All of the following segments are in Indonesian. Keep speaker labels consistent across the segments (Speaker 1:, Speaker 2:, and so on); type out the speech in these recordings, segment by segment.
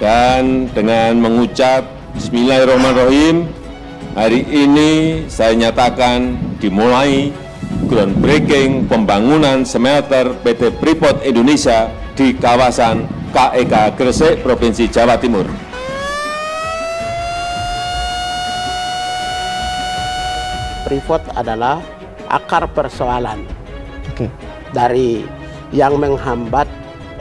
Speaker 1: Dan dengan mengucap Bismillahirrahmanirrahim, hari ini saya nyatakan dimulai groundbreaking pembangunan smelter PT Freeport Indonesia di kawasan KEK Gresik, Provinsi Jawa Timur.
Speaker 2: Freeport adalah akar persoalan dari yang menghambat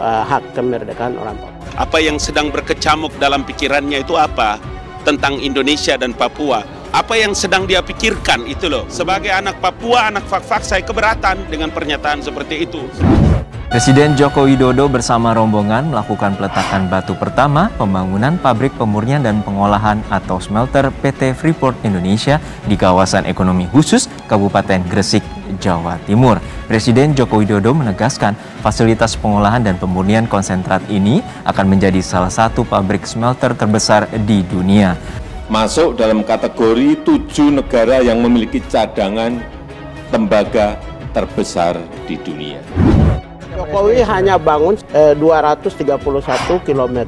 Speaker 2: hak kemerdekaan orang Papua.
Speaker 3: Apa yang sedang berkecamuk dalam pikirannya itu apa? Tentang Indonesia dan Papua. Apa yang sedang dia pikirkan itu loh. Sebagai anak Papua, anak Fak-Fak, saya keberatan dengan pernyataan seperti itu.
Speaker 4: Presiden Joko Widodo bersama rombongan melakukan peletakan batu pertama pembangunan pabrik pemurnian dan pengolahan atau smelter PT Freeport Indonesia di kawasan ekonomi khusus Kabupaten Gresik, Jawa Timur. Presiden Joko Widodo menegaskan fasilitas pengolahan dan pemurnian konsentrat ini akan menjadi salah satu pabrik smelter terbesar di dunia.
Speaker 1: Masuk dalam kategori 7 negara yang memiliki cadangan tembaga terbesar di dunia.
Speaker 2: Jokowi hanya bangun 231 km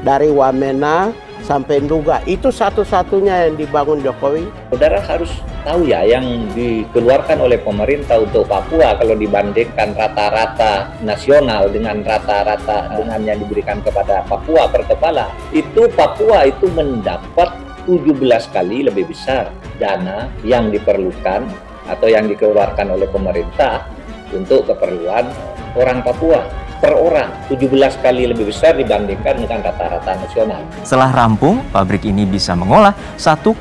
Speaker 2: dari Wamena sampai Nduga. Itu satu-satunya yang dibangun Jokowi.
Speaker 5: Saudara harus tahu ya, yang dikeluarkan oleh pemerintah untuk Papua kalau dibandingkan rata-rata nasional dengan rata-rata dengan yang diberikan kepada Papua per kepala, itu Papua itu mendapat 17 kali lebih besar dana yang diperlukan atau yang dikeluarkan oleh pemerintah untuk keperluan orang Papua per orang, 17 kali lebih besar dibandingkan dengan rata-rata nasional.
Speaker 4: Setelah rampung, pabrik ini bisa mengolah 1,7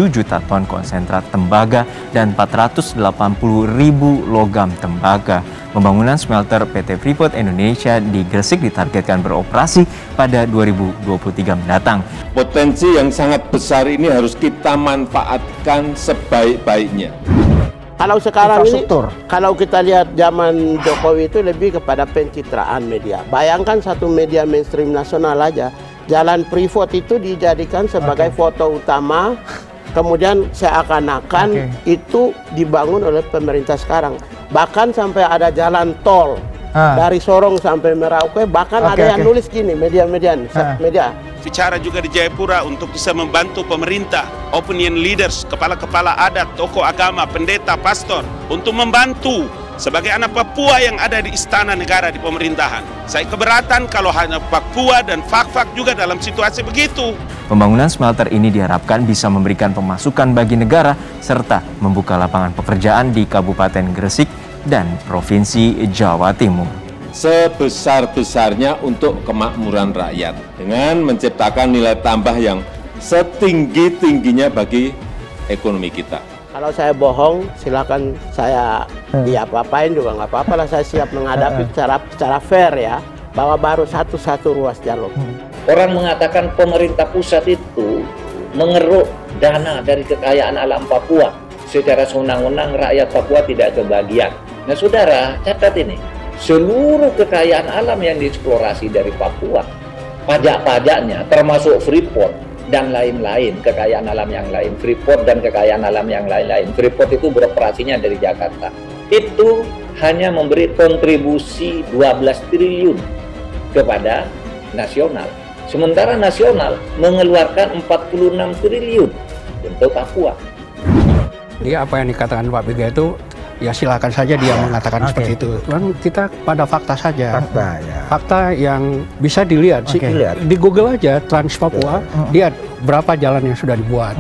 Speaker 4: juta ton konsentrat tembaga dan 480.000 logam tembaga. Pembangunan smelter PT Freeport Indonesia di Gresik ditargetkan beroperasi pada 2023 mendatang.
Speaker 1: Potensi yang sangat besar ini harus kita manfaatkan sebaik-baiknya.
Speaker 2: Kalau sekarang ini, kalau kita lihat zaman Jokowi itu lebih kepada pencitraan media. Bayangkan satu media mainstream nasional aja, Jalan Freeport itu dijadikan sebagai foto utama, kemudian seakan-akan itu dibangun oleh pemerintah sekarang. Bahkan sampai ada jalan tol dari Sorong sampai Merauke, bahkan ada yang nulis gini, media.
Speaker 3: Bicara juga di Jayapura untuk bisa membantu pemerintah, opinion leaders, kepala-kepala adat, tokoh agama, pendeta, pastor, untuk membantu sebagai anak Papua yang ada di istana negara di pemerintahan. Saya keberatan kalau hanya Papua dan Fak-Fak juga dalam situasi begitu.
Speaker 4: Pembangunan smelter ini diharapkan bisa memberikan pemasukan bagi negara serta membuka lapangan pekerjaan di Kabupaten Gresik dan Provinsi Jawa Timur.
Speaker 1: Sebesar-besarnya untuk kemakmuran rakyat dengan menciptakan nilai tambah yang setinggi-tingginya bagi ekonomi kita.
Speaker 2: Kalau saya bohong, silakan saya diapa-apain juga nggak apa-apa lah. Saya siap menghadapi secara fair ya, bahwa baru satu ruas jalur.
Speaker 5: Orang mengatakan pemerintah pusat itu mengeruk dana dari kekayaan alam Papua. Secara sewenang-wenang rakyat Papua tidak kebagian. Nah saudara, catat ini. Seluruh kekayaan alam yang dieksplorasi dari Papua, pajak-pajaknya termasuk Freeport dan lain-lain, kekayaan alam yang lain, Freeport dan kekayaan alam yang lain-lain. Freeport itu beroperasinya dari Jakarta. Itu hanya memberi kontribusi 12 triliun kepada nasional. Sementara nasional mengeluarkan 46 triliun untuk Papua.
Speaker 6: Jadi apa yang dikatakan Pak Bega itu, ya silakan saja dia mengatakan seperti itu. Cuman kita pada fakta saja. Fakta yang bisa dilihat sih. Di Google aja Trans Papua, lihat berapa jalan yang sudah dibuat.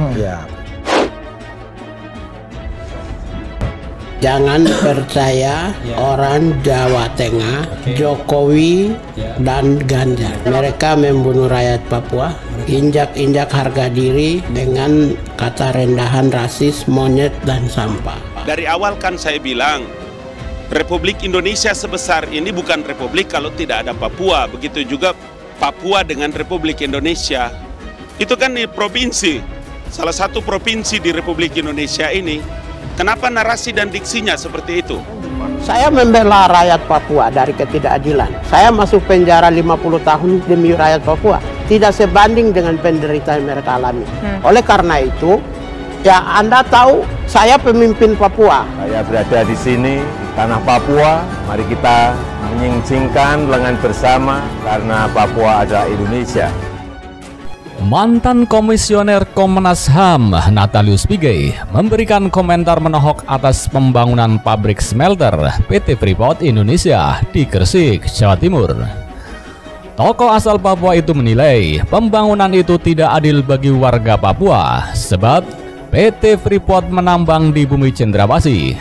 Speaker 2: Jangan percaya orang Jawa Tengah, Jokowi dan Ganjar. Mereka membunuh rakyat Papua, injak-injak harga diri dengan kata rendahan, rasis, monyet, dan sampah.
Speaker 3: Dari awal kan saya bilang, Republik Indonesia sebesar ini bukan republik kalau tidak ada Papua. Begitu juga Papua dengan Republik Indonesia. Itu kan di provinsi, salah satu provinsi di Republik Indonesia ini. Kenapa narasi dan diksinya seperti itu?
Speaker 2: Saya membela rakyat Papua dari ketidakadilan. Saya masuk penjara 50 tahun demi rakyat Papua. Tidak sebanding dengan penderitaan yang mereka alami. Oleh karena itu, ya Anda tahu saya pemimpin Papua.
Speaker 1: Saya berada di sini, di tanah Papua. Mari kita menyingsingkan lengan bersama karena Papua adalah Indonesia.
Speaker 7: Mantan Komisioner Komnas HAM Natalius Pigai memberikan komentar menohok atas pembangunan pabrik smelter PT Freeport Indonesia di Gresik, Jawa Timur. Tokoh asal Papua itu menilai pembangunan itu tidak adil bagi warga Papua sebab PT Freeport menambang di bumi Cendrawasih.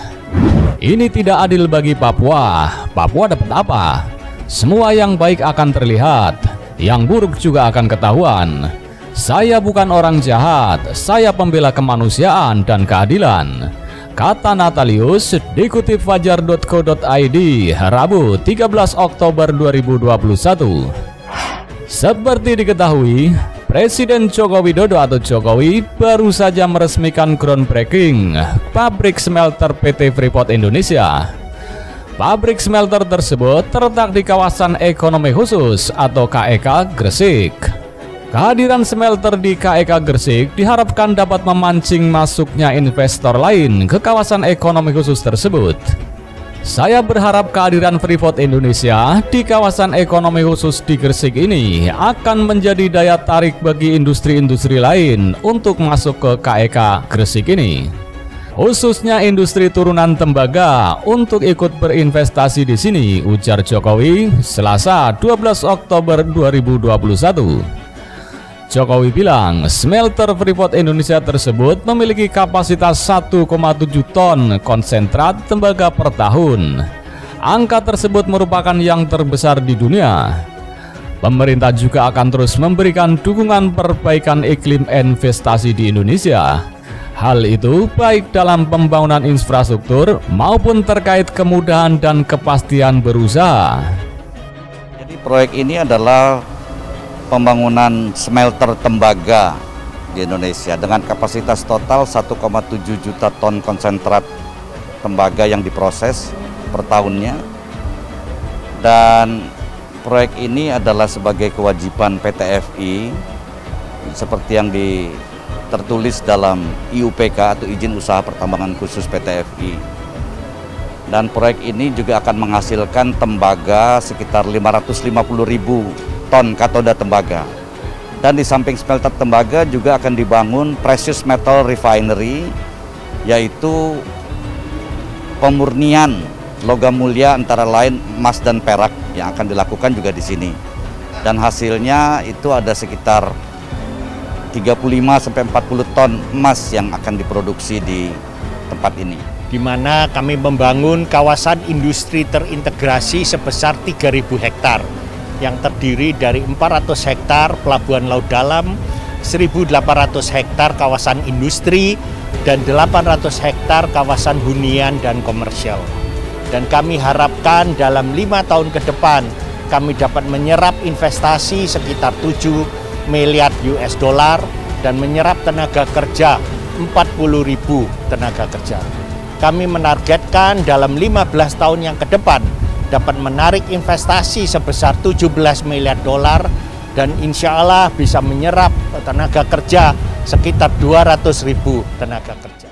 Speaker 7: Ini tidak adil bagi Papua. Papua dapat apa? Semua yang baik akan terlihat, yang buruk juga akan ketahuan. Saya bukan orang jahat, saya pembela kemanusiaan dan keadilan, kata Natalius dikutip fajar.co.id Rabu 13 Oktober 2021. Seperti diketahui, Presiden Joko Widodo atau Jokowi baru saja meresmikan groundbreaking pabrik smelter PT Freeport Indonesia. Pabrik smelter tersebut terletak di kawasan ekonomi khusus atau KEK Gresik. Kehadiran smelter di KEK Gresik diharapkan dapat memancing masuknya investor lain ke kawasan ekonomi khusus tersebut. Saya berharap kehadiran Freeport Indonesia di kawasan ekonomi khusus di Gresik ini akan menjadi daya tarik bagi industri-industri lain untuk masuk ke KEK Gresik ini. Khususnya industri turunan tembaga untuk ikut berinvestasi di sini, ujar Jokowi Selasa 12 Oktober 2021. Jokowi bilang smelter Freeport Indonesia tersebut memiliki kapasitas 1,7 ton konsentrat tembaga per tahun. Angka tersebut merupakan yang terbesar di dunia. Pemerintah juga akan terus memberikan dukungan perbaikan iklim investasi di Indonesia. Hal itu baik dalam pembangunan infrastruktur maupun terkait kemudahan dan kepastian berusaha.
Speaker 8: Jadi proyek ini adalah pembangunan smelter tembaga di Indonesia dengan kapasitas total 1,7 juta ton konsentrat tembaga yang diproses per tahunnya. Dan proyek ini adalah sebagai kewajiban PT FI seperti yang tertulis dalam IUPK atau Izin Usaha Pertambangan Khusus PT FI. Dan proyek ini juga akan menghasilkan tembaga sekitar 550.000 ton katoda tembaga. Dan di samping smelter tembaga juga akan dibangun precious metal refinery, yaitu pemurnian logam mulia antara lain emas dan perak yang akan dilakukan juga di sini. Dan hasilnya itu ada sekitar 35-40 ton emas yang akan diproduksi di tempat ini.
Speaker 9: Di mana kami membangun kawasan industri terintegrasi sebesar 3.000 hektar yang terdiri dari 400 hektar pelabuhan laut dalam, 1.800 hektar kawasan industri, dan 800 hektar kawasan hunian dan komersial. Dan kami harapkan dalam 5 tahun ke depan kami dapat menyerap investasi sekitar 7 miliar US dollar dan menyerap tenaga kerja 40.000 tenaga kerja. Kami menargetkan dalam 15 tahun yang ke depan dapat menarik investasi sebesar 17 miliar dolar dan insya Allah bisa menyerap tenaga kerja sekitar 200.000 tenaga kerja.